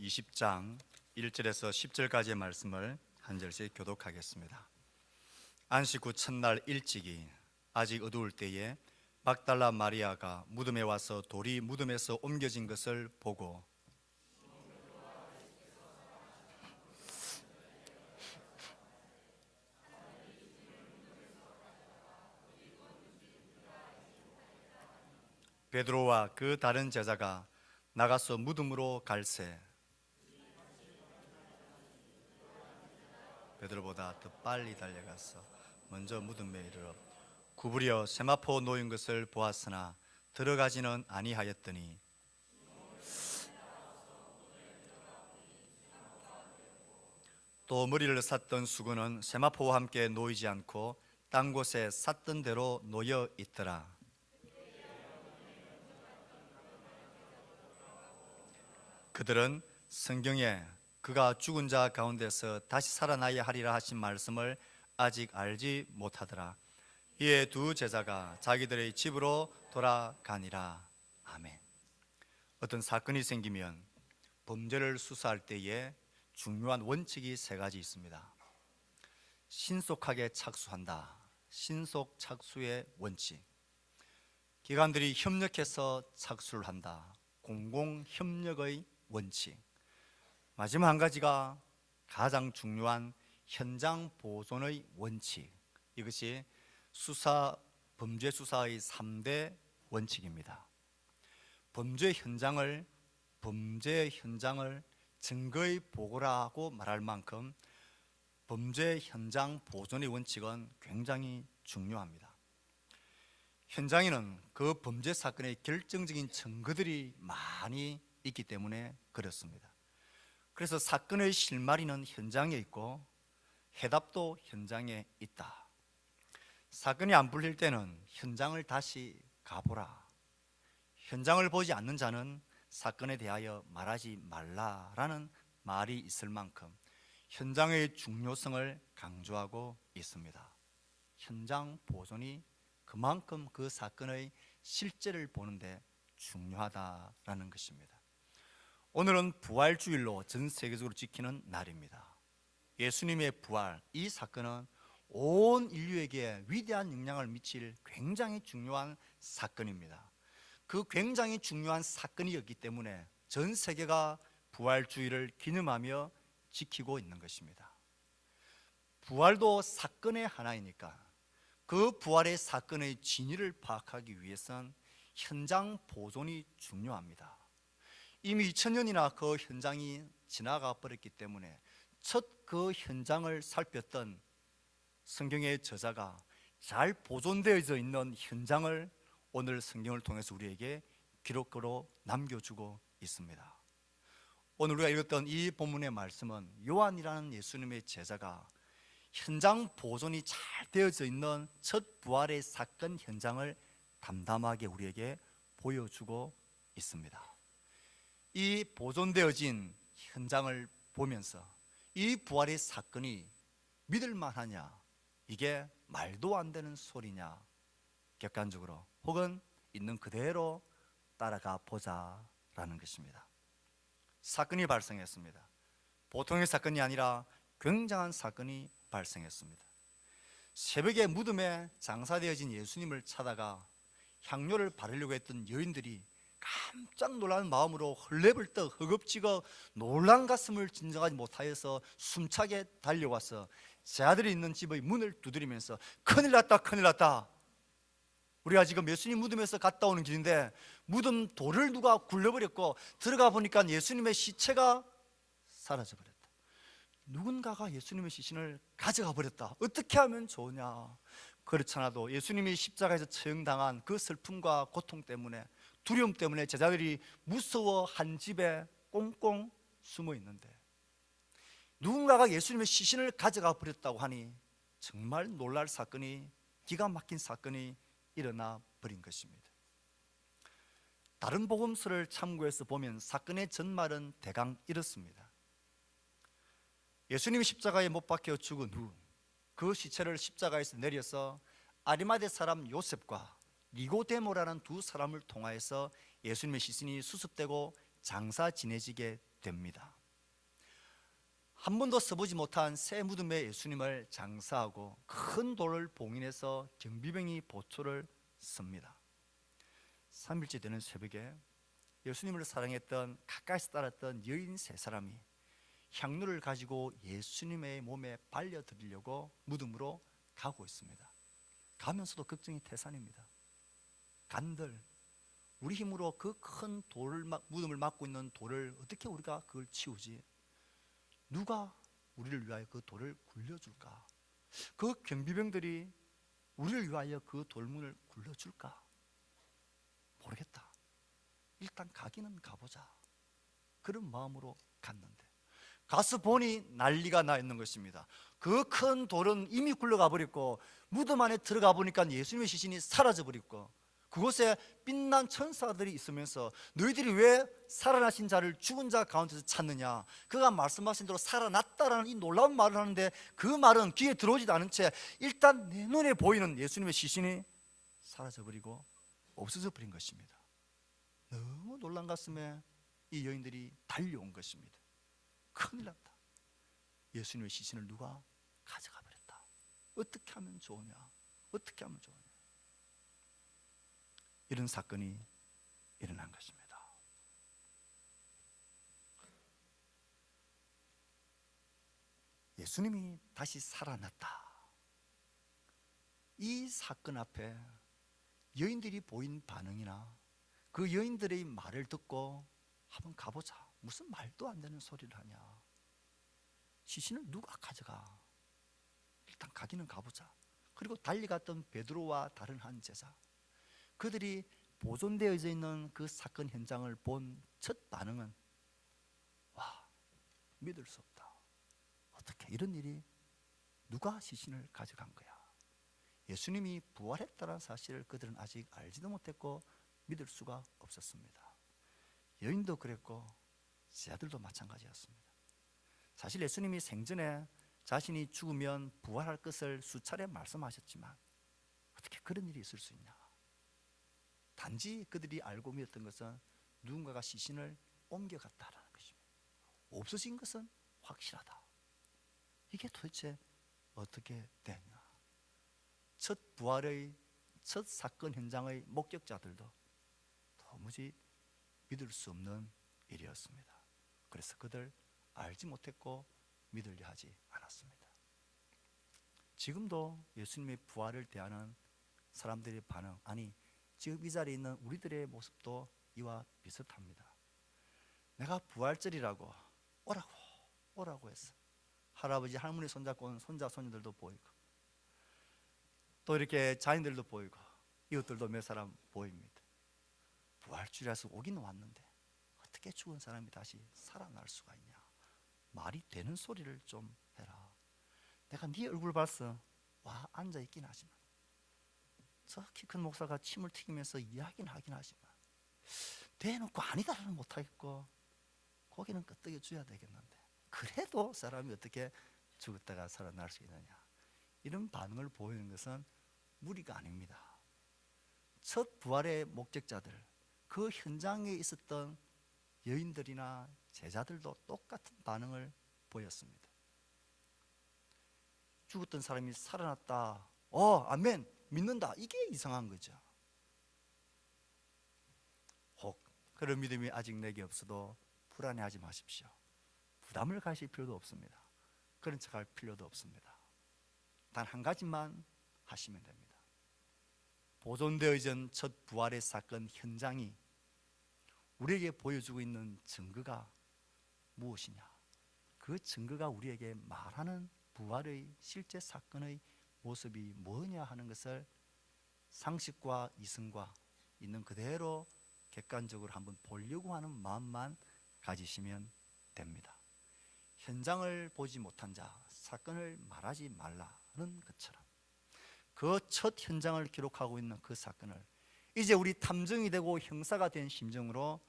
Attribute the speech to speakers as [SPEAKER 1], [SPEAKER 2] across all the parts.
[SPEAKER 1] 20장 1절에서 10절까지의 말씀을 한 절씩 교독하겠습니다. 안식 후 첫날 일찍이 아직 어두울 때에 막달라 마리아가 무덤에 와서 돌이 무덤에서 옮겨진 것을 보고 베드로와 그 다른 제자가 나가서 무덤으로 갈새 베드로보다 더 빨리 달려가서 먼저 무덤에 이르러 구부려 세마포 놓인 것을 보았으나 들어가지는 아니하였더니 또 머리를 쌌던 수건은 세마포와 함께 놓이지 않고 딴 곳에 쌌던 대로 놓여 있더라. 그들은 성경에 그가 죽은 자 가운데서 다시 살아나야 하리라 하신 말씀을 아직 알지 못하더라. 이에 두 제자가 자기들의 집으로 돌아가니라. 아멘. 어떤 사건이 생기면 범죄를 수사할 때에 중요한 원칙이 세 가지 있습니다. 신속하게 착수한다. 신속 착수의 원칙. 기관들이 협력해서 착수를 한다. 공공협력의 원칙. 마지막 한 가지가 가장 중요한 현장 보존의 원칙. 이것이 범죄 수사의 3대 원칙입니다. 범죄 현장을 증거의 보고라고 말할 만큼 범죄 현장 보존의 원칙은 굉장히 중요합니다. 현장에는 그 범죄 사건의 결정적인 증거들이 많이 있기 때문에 그렇습니다. 그래서 사건의 실마리는 현장에 있고 해답도 현장에 있다. 사건이 안 풀릴 때는 현장을 다시 가보라. 현장을 보지 않는 자는 사건에 대하여 말하지 말라라는 말이 있을 만큼 현장의 중요성을 강조하고 있습니다. 현장 보존이 그만큼 그 사건의 실제를 보는데 중요하다라는 것입니다. 오늘은 부활주일로 전 세계적으로 지키는 날입니다. 예수님의 부활, 이 사건은 온 인류에게 위대한 영향을 미칠 굉장히 중요한 사건입니다. 그 굉장히 중요한 사건이었기 때문에 전 세계가 부활주일을 기념하며 지키고 있는 것입니다. 부활도 사건의 하나이니까 그 부활의 사건의 진위를 파악하기 위해서는 현장 보존이 중요합니다. 이미 2000년이나 그 현장이 지나가 버렸기 때문에 첫 그 현장을 살폈던 성경의 저자가 잘 보존되어져 있는 현장을 오늘 성경을 통해서 우리에게 기록으로 남겨주고 있습니다. 오늘 우리가 읽었던 이 본문의 말씀은 요한이라는 예수님의 제자가 현장 보존이 잘 되어져 있는 첫 부활의 사건 현장을 담담하게 우리에게 보여주고 있습니다. 이 보존되어진 현장을 보면서 이 부활의 사건이 믿을만하냐, 이게 말도 안 되는 소리냐, 객관적으로 혹은 있는 그대로 따라가 보자라는 것입니다. 사건이 발생했습니다. 보통의 사건이 아니라 굉장한 사건이 발생했습니다. 새벽에 무덤에 장사되어진 예수님을 찾아가 향료를 바르려고 했던 여인들이 깜짝 놀라는 마음으로 헐레벌떡 허겁지겁 놀란 가슴을 진정하지 못하여서 숨차게 달려와서 제 아들이 있는 집의 문을 두드리면서 큰일 났다, 큰일 났다. 우리가 지금 예수님 무덤에서 갔다 오는 길인데 무덤 돌을 누가 굴려버렸고 들어가 보니까 예수님의 시체가 사라져버렸다. 누군가가 예수님의 시신을 가져가 버렸다. 어떻게 하면 좋으냐. 그렇잖아도 예수님이 십자가에서 처형당한 그 슬픔과 고통 때문에, 두려움 때문에 제자들이 무서워 한 집에 꽁꽁 숨어 있는데 누군가가 예수님의 시신을 가져가 버렸다고 하니 정말 놀랄 사건이, 기가 막힌 사건이 일어나 버린 것입니다. 다른 복음서를 참고해서 보면 사건의 전말은 대강 이렇습니다. 예수님이 십자가에 못 박혀 죽은 후 그 시체를 십자가에서 내려서 아리마대 사람 요셉과 니고데모라는 두 사람을 통하여서 예수님의 시신이 수습되고 장사 지내지게 됩니다. 한 번도 써보지 못한 새 무덤에 예수님을 장사하고 큰 돌을 봉인해서 경비병이 보초를 섭니다. 3일째 되는 새벽에 예수님을 사랑했던, 가까이서 따랐던 여인 세 사람이 향로를 가지고 예수님의 몸에 발려드리려고 무덤으로 가고 있습니다. 가면서도 걱정이 태산입니다. 간들, 우리 힘으로 그 큰 무덤을 막고 있는 돌을 어떻게 우리가 그걸 치우지? 누가 우리를 위하여 그 돌을 굴려줄까? 그 경비병들이 우리를 위하여 그 돌문을 굴려줄까? 모르겠다. 일단 가기는 가보자. 그런 마음으로 갔는데 가서 보니 난리가 나 있는 것입니다. 그 큰 돌은 이미 굴러가 버렸고 무덤 안에 들어가 보니까 예수님의 시신이 사라져 버렸고 그곳에 빛난 천사들이 있으면서 너희들이 왜 살아나신 자를 죽은 자 가운데서 찾느냐? 그가 말씀하신 대로 살아났다라는 이 놀라운 말을 하는데 그 말은 귀에 들어오지도 않은 채 일단 내 눈에 보이는 예수님의 시신이 사라져 버리고 없어져 버린 것입니다. 너무 놀란 가슴에 이 여인들이 달려온 것입니다. 큰일 났다. 예수님의 시신을 누가 가져가 버렸다. 어떻게 하면 좋으냐? 어떻게 하면 좋으냐? 이런 사건이 일어난 것입니다. 예수님이 다시 살아났다. 이 사건 앞에 여인들이 보인 반응이나 그 여인들의 말을 듣고 한번 가보자. 무슨 말도 안 되는 소리를 하냐? 시신을 누가 가져가? 일단 가기는 가보자. 그리고 달려갔던 베드로와 다른 한 제자, 그들이 보존되어 있는 그 사건 현장을 본 첫 반응은 와, 믿을 수 없다. 어떻게 이런 일이, 누가 시신을 가져간 거야? 예수님이 부활했다는 사실을 그들은 아직 알지도 못했고 믿을 수가 없었습니다. 여인도 그랬고 제자들도 마찬가지였습니다. 사실 예수님이 생전에 자신이 죽으면 부활할 것을 수차례 말씀하셨지만 어떻게 그런 일이 있을 수 있냐? 단지 그들이 알고 믿었던 것은 누군가가 시신을 옮겨갔다라는 것입니다. 없어진 것은 확실하다. 이게 도대체 어떻게 되냐? 첫 부활의 첫 사건 현장의 목격자들도 도무지 믿을 수 없는 일이었습니다. 그래서 그들 알지 못했고 믿으려 하지 않았습니다. 지금도 예수님의 부활을 대하는 사람들의 반응, 아니 지금 이 자리에 있는 우리들의 모습도 이와 비슷합니다. 내가 부활절이라고 오라고 했어. 할아버지 할머니 손잡고 온 손자 손녀들도 보이고 또 이렇게 자녀들도 보이고 이웃들도 몇 사람 보입니다. 부활주일에서 오긴 왔는데 어떻게 죽은 사람이 다시 살아날 수가 있냐? 말이 되는 소리를 좀 해라. 내가 네 얼굴 봤어. 와, 앉아있긴 하지만 저 키 큰 목사가 침을 튀기면서 이야기는 하긴 하지만 대놓고 아니다라는 못하겠고 고개는 끄덕여 줘야 되겠는데 그래도 사람이 어떻게 죽었다가 살아날 수 있느냐? 이런 반응을 보이는 것은 무리가 아닙니다. 첫 부활의 목격자들, 그 현장에 있었던 여인들이나 제자들도 똑같은 반응을 보였습니다. 죽었던 사람이 살아났다. 아멘, 믿는다. 이게 이상한 거죠. 혹 그런 믿음이 아직 내게 없어도 불안해하지 마십시오. 부담을 가실 필요도 없습니다. 그런 척할 필요도 없습니다. 단 한 가지만 하시면 됩니다. 보존되어진 첫 부활의 사건 현장이 우리에게 보여주고 있는 증거가 무엇이냐? 그 증거가 우리에게 말하는 부활의 실제 사건의 모습이 뭐냐 하는 것을 상식과 이성과 있는 그대로 객관적으로 한번 보려고 하는 마음만 가지시면 됩니다. 현장을 보지 못한 자, 사건을 말하지 말라는 것처럼 그 첫 현장을 기록하고 있는 그 사건을 이제 우리 탐정이 되고 형사가 된 심정으로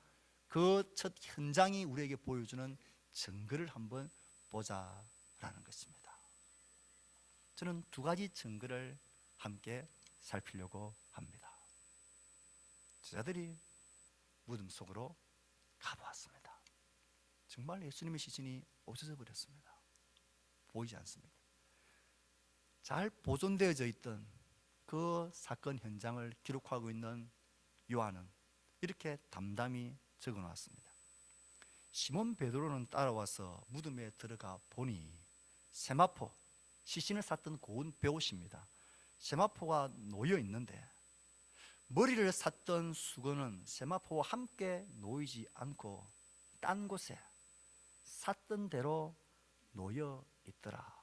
[SPEAKER 1] 그 첫 현장이 우리에게 보여주는 증거를 한번 보자라는 것입니다. 저는 두 가지 증거를 함께 살피려고 합니다. 제자들이 무덤 속으로 가보았습니다. 정말 예수님의 시신이 없어져 버렸습니다. 보이지 않습니다. 잘 보존되어져 있던 그 사건 현장을 기록하고 있는 요한은 이렇게 담담히 적어놨습니다. 시몬 베드로는 따라와서 무덤에 들어가 보니 세마포, 시신을 쌌던 고운 베옷입니다. 세마포가 놓여 있는데 머리를 쌌던 수건은 세마포와 함께 놓이지 않고 딴 곳에 쌌던 대로 놓여 있더라.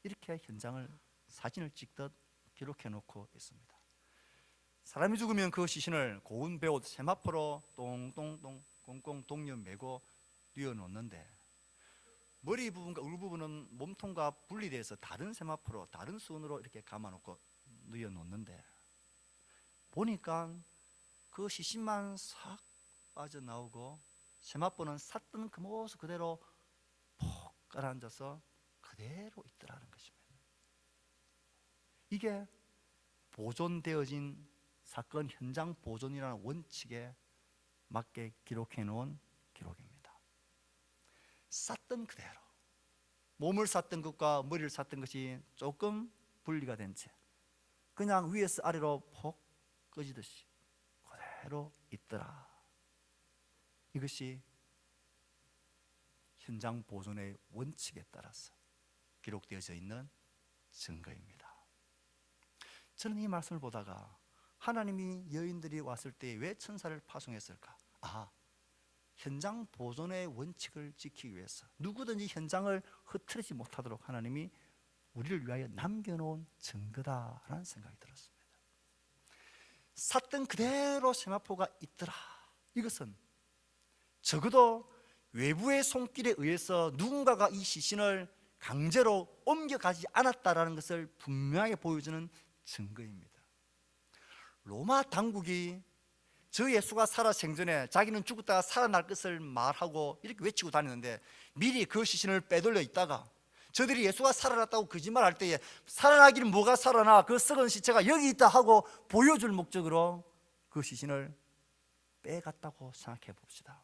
[SPEAKER 1] 이렇게 현장을 사진을 찍듯 기록해 놓고 있습니다. 사람이 죽으면 그 시신을 고운 베옷 세마포로 똥똥똥 꽁꽁 동여 매고 뉘어놓는데 머리 부분과 얼굴 부분은 몸통과 분리돼서 다른 세마포로 다른 수건으로 이렇게 감아놓고 뉘어놓는데 보니까 그 시신만 싹 빠져나오고 세마포는 샀던 그 모습 그대로 푹 가라앉아서 그대로 있더라는 것입니다. 이게 보존되어진 사건 현장 보존이라는 원칙에 맞게 기록해 놓은 기록입니다. 쌌던 그대로 몸을 쌌던 것과 머리를 쌌던 것이 조금 분리가 된 채 그냥 위에서 아래로 폭 꺼지듯이 그대로 있더라. 이것이 현장 보존의 원칙에 따라서 기록되어져 있는 증거입니다. 저는 이 말씀을 보다가 하나님이 여인들이 왔을 때 왜 천사를 파송했을까? 현장 보존의 원칙을 지키기 위해서 누구든지 현장을 흐트리지 못하도록 하나님이 우리를 위하여 남겨놓은 증거다라는 생각이 들었습니다. 샀던 그대로 세마포가 있더라. 이것은 적어도 외부의 손길에 의해서 누군가가 이 시신을 강제로 옮겨가지 않았다라는 것을 분명하게 보여주는 증거입니다. 로마 당국이 저 예수가 살아 생전에 자기는 죽었다가 살아날 것을 말하고 이렇게 외치고 다녔는데 미리 그 시신을 빼돌려 있다가 저들이 예수가 살아났다고 거짓말할 때에 살아나기는 뭐가 살아나, 그 썩은 시체가 여기 있다 하고 보여줄 목적으로 그 시신을 빼갔다고 생각해 봅시다.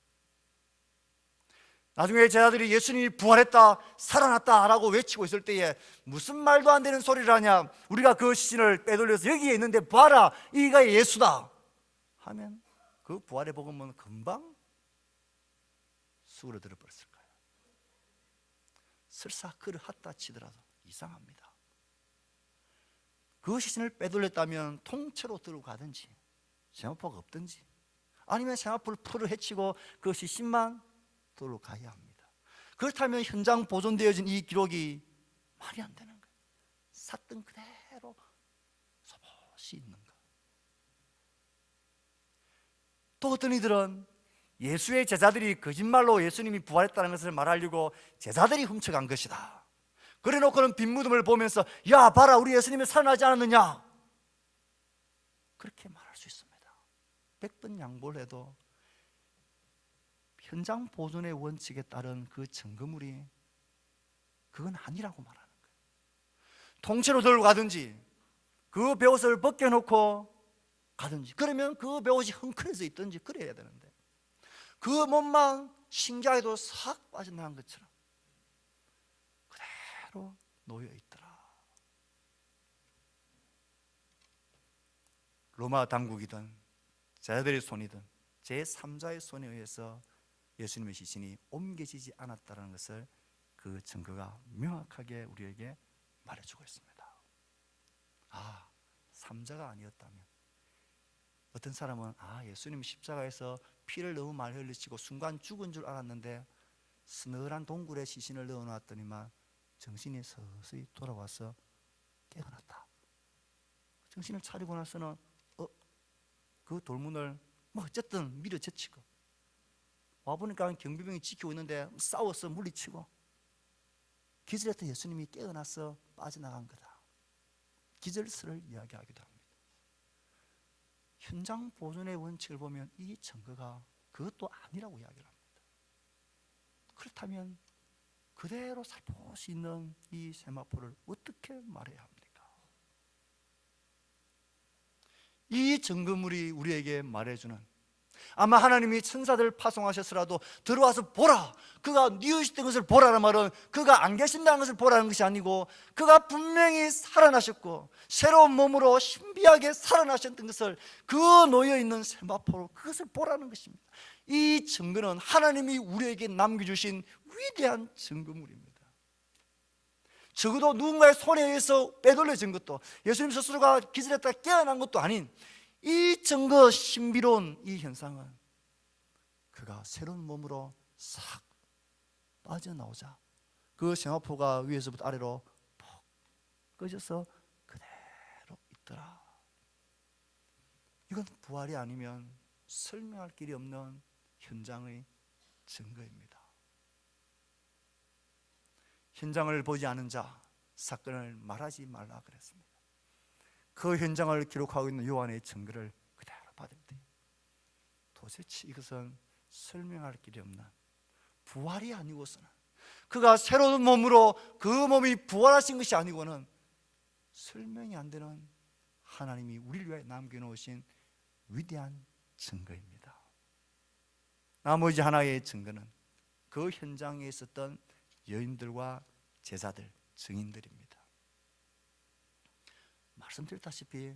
[SPEAKER 1] 나중에 제자들이 예수님이 부활했다, 살아났다 라고 외치고 있을 때에 무슨 말도 안 되는 소리를 하냐, 우리가 그 시신을 빼돌려서 여기에 있는데 봐라, 이가 예수다 하면 그 부활의 복음은 금방 수그러들어 버렸을 거예요. 설사 그러하다 치더라도 이상합니다. 그 시신을 빼돌렸다면 통째로 들어가든지 세마포가 없든지 아니면 세마포를 풀어 헤치고 그 시신만 들어가야 합니다. 그렇다면 현장 보존되어진 이 기록이 말이 안 되는 거예요. 샀던 그대로 소봇이 있는 거. 또 어떤 이들은 예수의 제자들이 거짓말로 예수님이 부활했다는 것을 말하려고 제자들이 훔쳐간 것이다. 그래 놓고는 빈 무덤을 보면서 야 봐라, 우리 예수님이 살아나지 않았느냐, 그렇게 말할 수 있습니다. 100번 양보를 해도 현장 보존의 원칙에 따른 그 증거물이 그건 아니라고 말하는 거예요. 통째로 들고 가든지 그 베옷을 벗겨놓고 가든지, 그러면 그 베옷이 헝클어져 있든지 그래야 되는데 그 몸만 신기하게도 싹 빠져나간 것처럼 그대로 놓여 있더라. 로마 당국이든 제자들의 손이든 제3자의 손에 의해서 예수님의 시신이 옮겨지지 않았다는 것을 그 증거가 명확하게 우리에게 말해주고 있습니다. 3자가 아니었다면, 어떤 사람은 예수님 십자가에서 피를 너무 많이 흘리시고 순간 죽은 줄 알았는데 서늘한 동굴에 시신을 넣어놨더니만 정신이 서서히 돌아와서 깨어났다. 정신을 차리고 나서는 그 돌문을 어쨌든 밀어제치고 와보니까 경비병이 지키고 있는데 싸워서 물리치고 기절했던 예수님이 깨어나서 빠져나간 거다. 기절설을 이야기하기도 합니다. 현장 보존의 원칙을 보면 이 증거가 그것도 아니라고 이야기를 합니다. 그렇다면 그대로 살포시 있는 이 세마포를 어떻게 말해야 합니까? 이 증거물이 우리에게 말해주는, 아마 하나님이 천사들 파송하셨으라도 들어와서 보라, 그가 뉘우치던 것을 보라는 말은 그가 안 계신다는 것을 보라는 것이 아니고, 그가 분명히 살아나셨고 새로운 몸으로 신비하게 살아나셨던 것을, 그 놓여있는 세마포로 그것을 보라는 것입니다. 이 증거는 하나님이 우리에게 남겨주신 위대한 증거물입니다. 적어도 누군가의 손에 의해서 빼돌려진 것도, 예수님 스스로가 기절했다 깨어난 것도 아닌 이 증거, 신비로운 이 현상은 그가 새로운 몸으로 싹 빠져나오자 그 세마포가 위에서부터 아래로 푹 꺼져서 그대로 있더라. 이건 부활이 아니면 설명할 길이 없는 현장의 증거입니다. 현장을 보지 않은 자 사건을 말하지 말라 그랬습니다. 그 현장을 기록하고 있는 요한의 증거를 그대로 받을 때 도대체 이것은 설명할 길이 없는, 부활이 아니고서는, 그가 새로운 몸으로 그 몸이 부활하신 것이 아니고는 설명이 안 되는 하나님이 우리를 위해 남겨놓으신 위대한 증거입니다. 나머지 하나의 증거는 그 현장에 있었던 여인들과 제자들, 증인들입니다. 말씀드렸다시피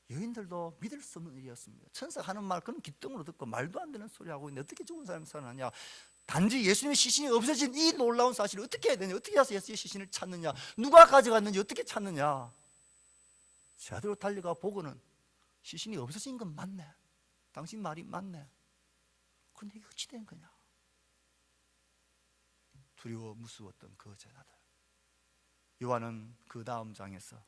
[SPEAKER 1] 여인들도 믿을 수 없는 일이었습니다. 천사가 하는 말 그런 기똥으로 듣고 말도 안 되는 소리 하고 있는데 어떻게 죽은 사람이 살아나냐, 단지 예수님의 시신이 없어진 이 놀라운 사실을 어떻게 해야 되냐, 어떻게 해서 예수의 시신을 찾느냐, 누가 가져갔는지 어떻게 찾느냐. 제자들로 달려가 보고는 시신이 없어진 건 맞네, 당신 말이 맞네, 근데 이게 어찌 된 거냐. 두려워 무서웠던 그 제자들. 요한은 그 다음 장에서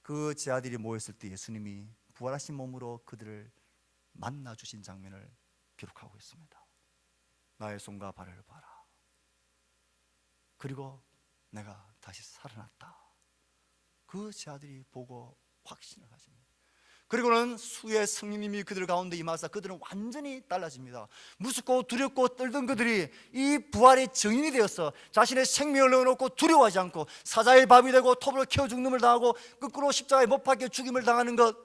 [SPEAKER 1] 그 제자들이 모였을 때 예수님이 부활하신 몸으로 그들을 만나 주신 장면을 기록하고 있습니다. 나의 손과 발을 봐라, 그리고 내가 다시 살아났다. 그 제자들이 보고 확신을 가집니다. 그리고는 수의 성령님이 그들 가운데 임하사 그들은 완전히 달라집니다. 무섭고 두렵고 떨던 그들이 이 부활의 증인이 되어서 자신의 생명을 넣어놓고 두려워하지 않고 사자의 밥이 되고 톱으로 캐어 죽음을 당하고 거꾸로 십자가에 못 박혀 죽임을 당하는 것,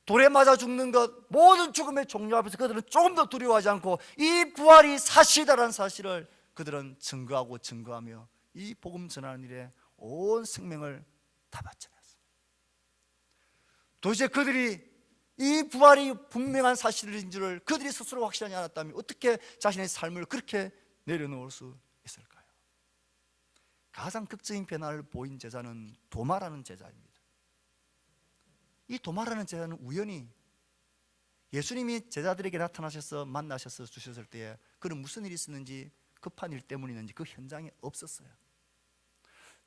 [SPEAKER 1] 돌에 맞아 죽는 것, 모든 죽음의 종류 앞에서 그들은 조금 더 두려워하지 않고 이 부활이 사실이라는 사실을 그들은 증거하고 증거하며 이 복음 전하는 일에 온 생명을 다 바쳤습니다. 도대체 그들이 이 부활이 분명한 사실인 줄을 그들이 스스로 확신하지 않았다면 어떻게 자신의 삶을 그렇게 내려놓을 수 있을까요? 가장 극적인 변화를 보인 제자는 도마라는 제자입니다. 이 도마라는 제자는 우연히 예수님이 제자들에게 나타나셔서 만나셔서 주셨을 때에 그는 무슨 일이 있었는지, 급한 일 때문이었는지 그 현장에 없었어요.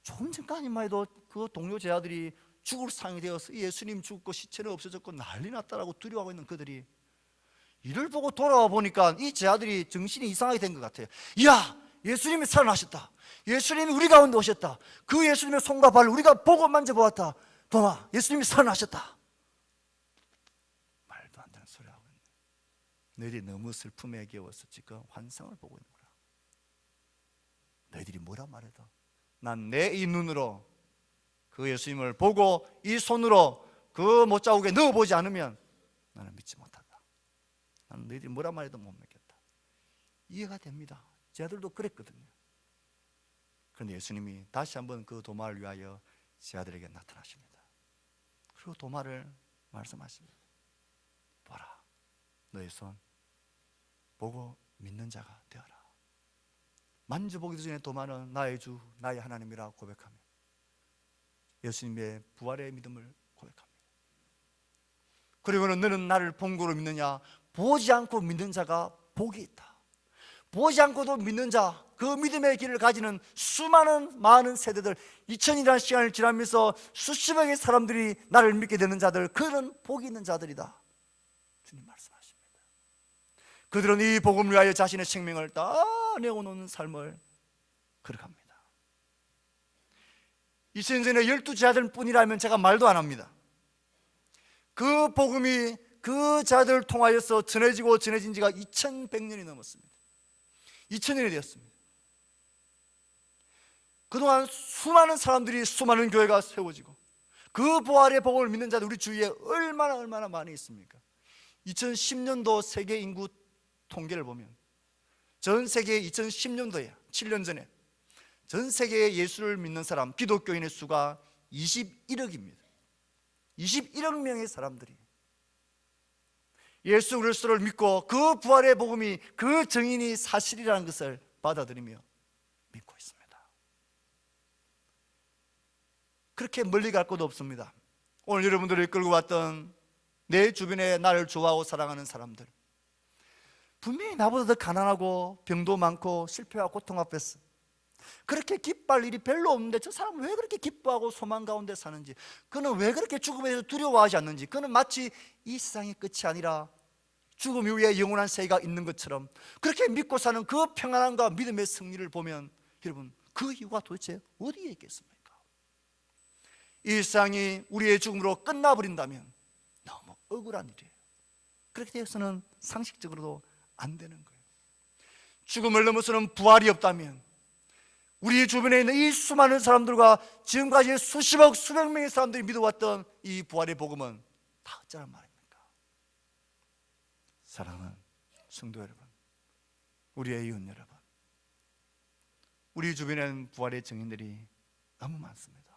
[SPEAKER 1] 조금 전까지만 해도 그 동료 제자들이 죽을 상이 되어서 예수님 죽고 시체는 없어졌고 난리 났다라고 두려워하고 있는 그들이 이를 보고 돌아와 보니까 이 제자들이 정신이 이상하게 된 것 같아요. 야, 예수님이 살아나셨다, 예수님이 우리 가운데 오셨다, 그 예수님의 손과 발을 우리가 보고 만져보았다, 도마, 예수님이 살아나셨다. 말도 안 되는 소리 하고 있네. 너희들이 너무 슬픔에 겨워서 지금 환상을 보고 있는 거야. 너희들이 뭐라 말해도 난 내 이 눈으로 그 예수님을 보고 이 손으로 그 못자국에 넣어보지 않으면 나는 믿지 못한다. 나는 너희들이 뭐라 말해도 못 믿겠다. 이해가 됩니다. 제자들도 그랬거든요. 그런데 예수님이 다시 한번 그 도마를 위하여 제자들에게 나타나십니다. 그리고 도마를 말씀하십니다. 보라, 너의 손, 보고 믿는 자가 되어라. 만져보기도 전에 도마는 나의 주, 나의 하나님이라 고백하며 예수님의 부활의 믿음을 고백합니다. 그리고는 너는 나를 본 거로 믿느냐? 보지 않고 믿는 자가 복이 있다. 보지 않고도 믿는 자, 그 믿음의 길을 가지는 수많은 많은 세대들, 2000이라는 시간을 지나면서 수십억의 사람들이 나를 믿게 되는 자들, 그들은 복이 있는 자들이다. 주님 말씀하십니다. 그들은 이 복음을 위하여 자신의 생명을 다 내어놓는 삶을 걸어갑니다. 2000년 전에 12제자들 뿐이라면 제가 말도 안 합니다. 그 복음이 그 자들을 통하여서 전해지고 전해진 지가 2100년이 넘었습니다. 2000년이 되었습니다. 그동안 수많은 사람들이, 수많은 교회가 세워지고 그 부활의 복음을 믿는 자들 우리 주위에 얼마나 많이 있습니까? 2010년도 세계 인구 통계를 보면 전 세계 2010년도에 7년 전에 전 세계에 예수를 믿는 사람, 기독교인의 수가 21억입니다. 21억 명의 사람들이 예수 그리스도를 믿고 그 부활의 복음이, 그 증인이 사실이라는 것을 받아들이며 믿고 있습니다. 그렇게 멀리 갈 것도 없습니다. 오늘 여러분들이 끌고 왔던 내 주변에 나를 좋아하고 사랑하는 사람들, 분명히 나보다 더 가난하고 병도 많고 실패와 고통 앞에서 그렇게 기뻐할 일이 별로 없는데 저 사람은 왜 그렇게 기뻐하고 소망 가운데 사는지, 그는 왜 그렇게 죽음에 대해서 두려워하지 않는지, 그는 마치 이 세상의 끝이 아니라 죽음 이후에 영원한 세계가 있는 것처럼 그렇게 믿고 사는 그 평안함과 믿음의 승리를 보면, 여러분, 그 이유가 도대체 어디에 있겠습니까? 이 세상이 우리의 죽음으로 끝나버린다면 너무 억울한 일이에요. 그렇게 되어서는 상식적으로도 안 되는 거예요. 죽음을 넘어서는 부활이 없다면 우리 주변에 있는 이 수많은 사람들과 지금까지 수십억 수백 명의 사람들이 믿어왔던 이 부활의 복음은 다 어쩌란 말입니까? 사랑하는 성도 여러분, 우리의 이웃 여러분, 우리 주변에는 부활의 증인들이 너무 많습니다.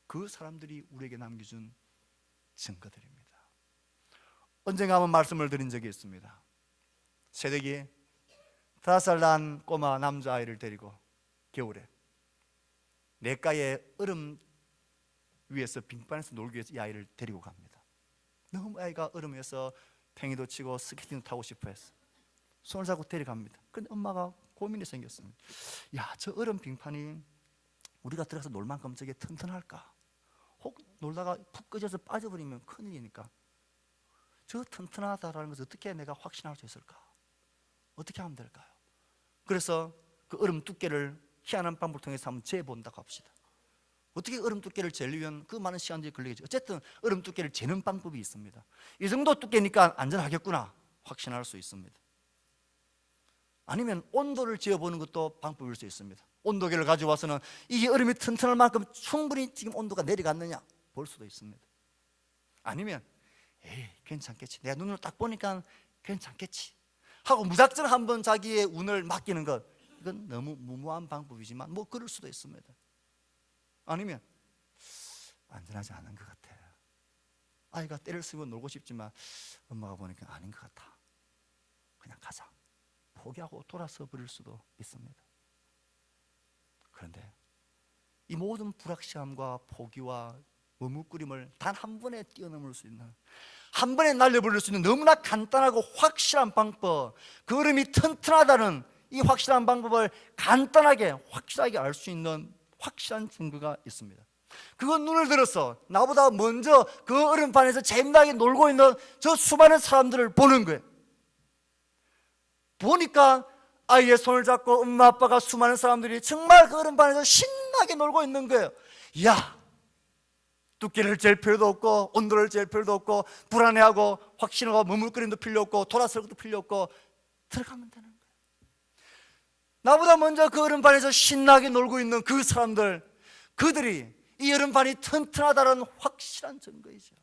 [SPEAKER 1] 그 사람들이 우리에게 남겨준 증거들입니다. 언젠가 한번 말씀을 드린 적이 있습니다. 새댁이 5살 난 꼬마 남자아이를 데리고 겨울에 냇가에 얼음 위에서 빙판에서 놀기 위해서 이 아이를 데리고 갑니다. 너무 아이가 얼음 위에서 팽이도 치고 스케이팅도 타고 싶어 했어. 손을 잡고 데려갑니다. 그런데 엄마가 고민이 생겼습니다. 야, 저 얼음 빙판이 우리가 들어가서 놀 만큼 저게 튼튼할까? 혹 놀다가 푹 꺼져서 빠져버리면 큰일이니까 저 튼튼하다라는 것을 어떻게 내가 확신할 수 있을까? 어떻게 하면 될까요? 그래서 그 얼음 두께를 희한한 방법을 통해서 한번 재본다고 합시다. 어떻게 얼음 두께를 재려면 그 많은 시간들이 걸리겠죠. 어쨌든 얼음 두께를 재는 방법이 있습니다. 이 정도 두께니까 안전하겠구나 확신할 수 있습니다. 아니면 온도를 재어보는 것도 방법일 수 있습니다. 온도계를 가져와서는 이게 얼음이 튼튼할 만큼 충분히 지금 온도가 내려갔느냐 볼 수도 있습니다. 아니면 에이 괜찮겠지, 내가 눈으로 딱 보니까 괜찮겠지 하고 무작정 한번 자기의 운을 맡기는 것, 이건 너무 무모한 방법이지만 뭐 그럴 수도 있습니다. 아니면 안전하지 않은 것 같아, 아이가 때를 쓰고 놀고 싶지만 엄마가 보니까 아닌 것 같아, 그냥 가자, 포기하고 돌아서 버릴 수도 있습니다. 그런데 이 모든 불확실함과 포기와 머뭇거림을 단 한 번에 뛰어넘을 수 있는, 한 번에 날려버릴 수 있는 너무나 간단하고 확실한 방법, 그 얼음이 튼튼하다는 이 확실한 방법을 간단하게 확실하게 알 수 있는 확실한 증거가 있습니다. 그건 눈을 들어서 나보다 먼저 그 얼음판에서 재미나게 놀고 있는 저 수많은 사람들을 보는 거예요. 보니까 아이의 손을 잡고 엄마 아빠가 수많은 사람들이 정말 그 얼음판에서 신나게 놀고 있는 거예요. 야, 두께를 잴 필요도 없고 온도를 잴 필요도 없고 불안해하고 확신하고 머물거림도 필요 없고 돌아설 것도 필요 없고 들어가면 되는 거예요. 나보다 먼저 그 얼음판에서 신나게 놀고 있는 그 사람들, 그들이 이 얼음판이 튼튼하다는 확실한 증거이죠.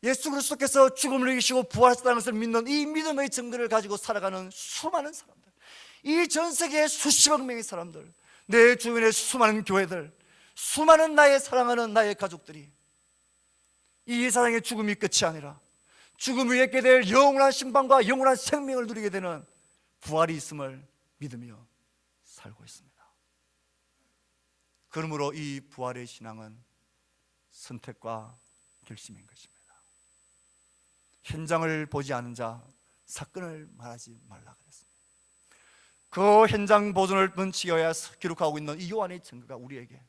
[SPEAKER 1] 예수 그리스도께서 죽음을 이기시고 부활하셨다는 것을 믿는 이 믿음의 증거를 가지고 살아가는 수많은 사람들, 이 전 세계의 수십억 명의 사람들, 내 주변의 수많은 교회들, 수많은 나의 사랑하는 나의 가족들이 이 세상의 죽음이 끝이 아니라 죽음 위에 있게 될 영원한 심판과 영원한 생명을 누리게 되는 부활이 있음을 믿으며 살고 있습니다. 그러므로 이 부활의 신앙은 선택과 결심인 것입니다. 현장을 보지 않은 자 사건을 말하지 말라 그랬습니다. 그 현장 보존을 원칙하여 기록하고 있는 이 요한의 증거가 우리에게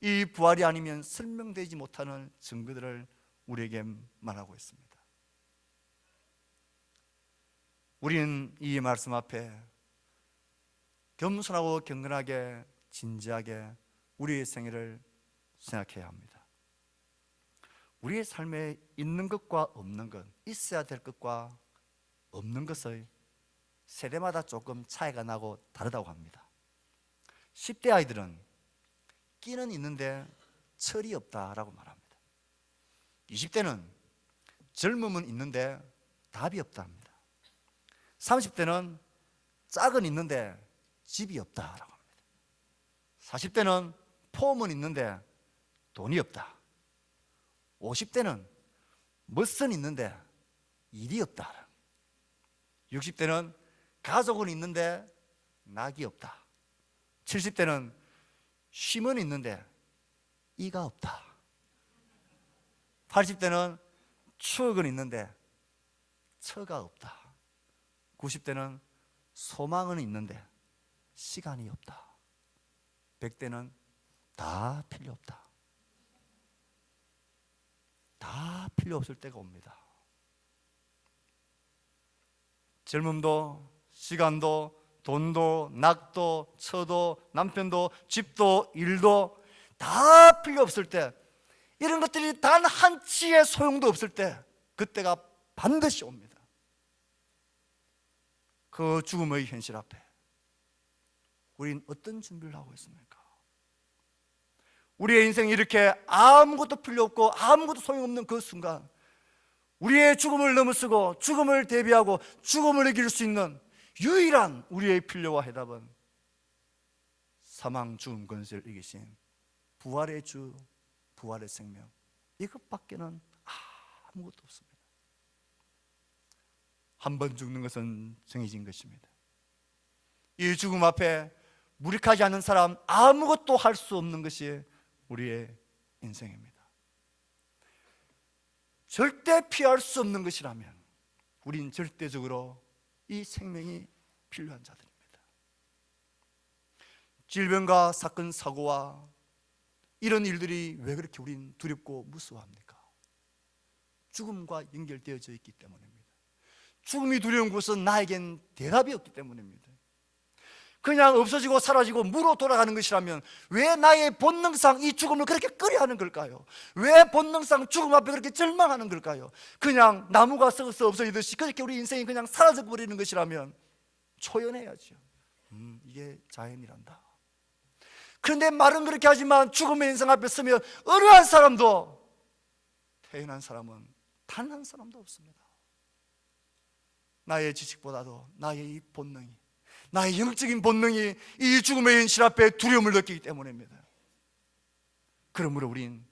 [SPEAKER 1] 이 부활이 아니면 설명되지 못하는 증거들을 우리에게 말하고 있습니다. 우리는 이 말씀 앞에 겸손하고 경건하게 진지하게 우리의 생애를 생각해야 합니다. 우리의 삶에 있는 것과 없는 것, 있어야 될 것과 없는 것의 세대마다 조금 차이가 나고 다르다고 합니다. 10대 아이들은 끼는 있는데 철이 없다라고 말합니다. 20대는 젊음은 있는데 답이 없다 합니다. 30대는 짝은 있는데 집이 없다라고 합니다. 40대는 폼은 있는데 돈이 없다. 50대는 멋은 있는데 일이 없다. 60대는 가족은 있는데 낙이 없다. 70대는 쉼은 있는데 이가 없다. 80대는 추억은 있는데 처가 없다. 90대는 소망은 있는데 시간이 없다. 100대는 다 필요 없다. 다 필요 없을 때가 옵니다. 젊음도 시간도 돈도 낙도 처도 남편도 집도 일도 다 필요 없을 때, 이런 것들이 단 한치의 소용도 없을 때, 그때가 반드시 옵니다. 그 죽음의 현실 앞에 우린 어떤 준비를 하고 있습니까? 우리의 인생이 이렇게 아무것도 필요 없고 아무것도 소용없는 그 순간, 우리의 죽음을 넘어서고 죽음을 대비하고 죽음을 이길 수 있는 유일한 우리의 필요와 해답은 사망, 죽음, 권세를 이기신 부활의 주, 부활의 생명, 이것밖에는 아무것도 없습니다. 한 번 죽는 것은 정해진 것입니다. 이 죽음 앞에 무력하지 않은 사람, 아무것도 할 수 없는 것이 우리의 인생입니다. 절대 피할 수 없는 것이라면 우린 절대적으로 이 생명이 필요한 자들입니다. 질병과 사건, 사고와 이런 일들이 왜 그렇게 우린 두렵고 무서워합니까? 죽음과 연결되어져 있기 때문입니다. 죽음이 두려운 것은 나에겐 대답이 없기 때문입니다. 그냥 없어지고 사라지고 무로 돌아가는 것이라면 왜 나의 본능상 이 죽음을 그렇게 꺼려하는 걸까요? 왜 본능상 죽음 앞에 그렇게 절망하는 걸까요? 그냥 나무가 썩어서 없어지듯이 그렇게 우리 인생이 그냥 사라져 버리는 것이라면 초연해야죠. 이게 자연이란다. 그런데 말은 그렇게 하지만 죽음의 인생 앞에 서면 어느 한 사람도, 태어난 사람은 단 한 사람도 없습니다. 나의 지식보다도 나의 이 본능이, 나의 영적인 본능이 이 죽음의 현실 앞에 두려움을 느끼기 때문입니다. 그러므로 우린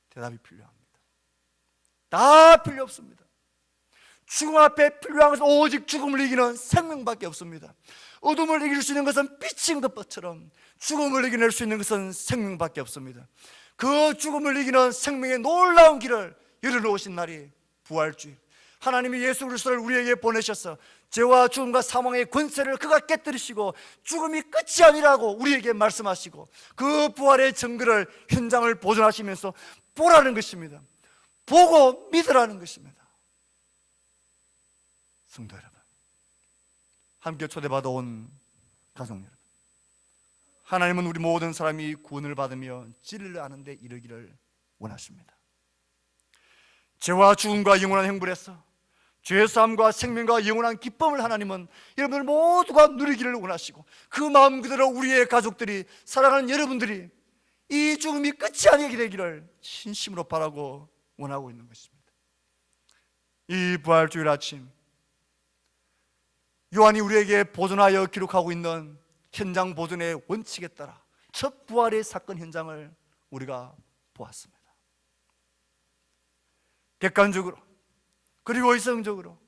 [SPEAKER 1] 대답이 필요합니다. 다 필요 없습니다. 죽음 앞에 필요한 것은 오직 죽음을 이기는 생명밖에 없습니다. 어둠을 이길 수 있는 것은 빛인 것처럼 죽음을 이겨낼 수 있는 것은 생명밖에 없습니다. 그 죽음을 이기는 생명의 놀라운 길을 열어놓으신 날이 부활주일, 하나님이 예수 그리스도를 우리에게 보내셔서 죄와 죽음과 사망의 권세를 그가 깨뜨리시고 죽음이 끝이 아니라고 우리에게 말씀하시고 그 부활의 증거를, 현장을 보존하시면서 보라는 것입니다. 보고 믿으라는 것입니다. 성도 여러분, 함께 초대받아 온 가족 여러분, 하나님은 우리 모든 사람이 구원을 받으며 진리를 아는 데 이르기를 원하십니다. 죄와 죽음과 영원한 행불에서 죄사함과 생명과 영원한 기쁨을 하나님은 여러분들 모두가 누리기를 원하시고, 그 마음 그대로 우리의 가족들이, 사랑하는 여러분들이 이 죽음이 끝이 아니게 되기를 진심으로 바라고 원하고 있는 것입니다. 이 부활주일 아침, 요한이 우리에게 보존하여 기록하고 있는 현장 보존의 원칙에 따라 첫 부활의 사건 현장을 우리가 보았습니다. 객관적으로 그리고 이성적으로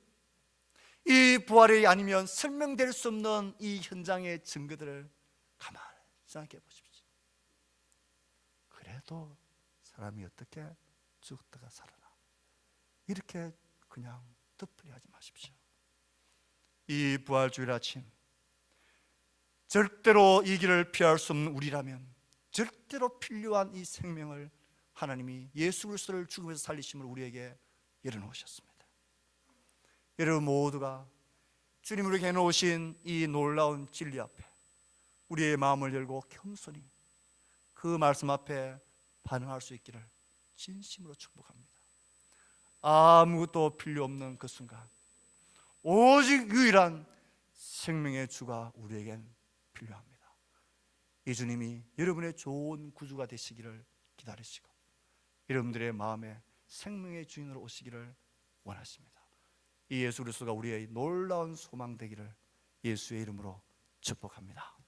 [SPEAKER 1] 이 부활이 아니면 설명될 수 없는 이 현장의 증거들을 가만히 생각해 보십시오. 그래도 사람이 어떻게 죽었다가 살아나, 이렇게 그냥 덮으려 하지 마십시오. 이 부활주일 아침, 절대로 이 길을 피할 수 없는 우리라면 절대로 필요한 이 생명을 하나님이 예수 그리스도를 죽음에서 살리심을 우리에게 열어놓으셨습니다. 여러분 모두가 주님으로 해놓으신 이 놀라운 진리 앞에 우리의 마음을 열고 겸손히 그 말씀 앞에 반응할 수 있기를 진심으로 축복합니다. 아무것도 필요 없는 그 순간 오직 유일한 생명의 주가 우리에겐 필요합니다. 이 주님이 여러분의 좋은 구주가 되시기를 기다리시고 여러분들의 마음에 생명의 주인으로 오시기를 원하십니다. 이 예수 그리스도가 우리의 놀라운 소망 되기를 예수의 이름으로 축복합니다.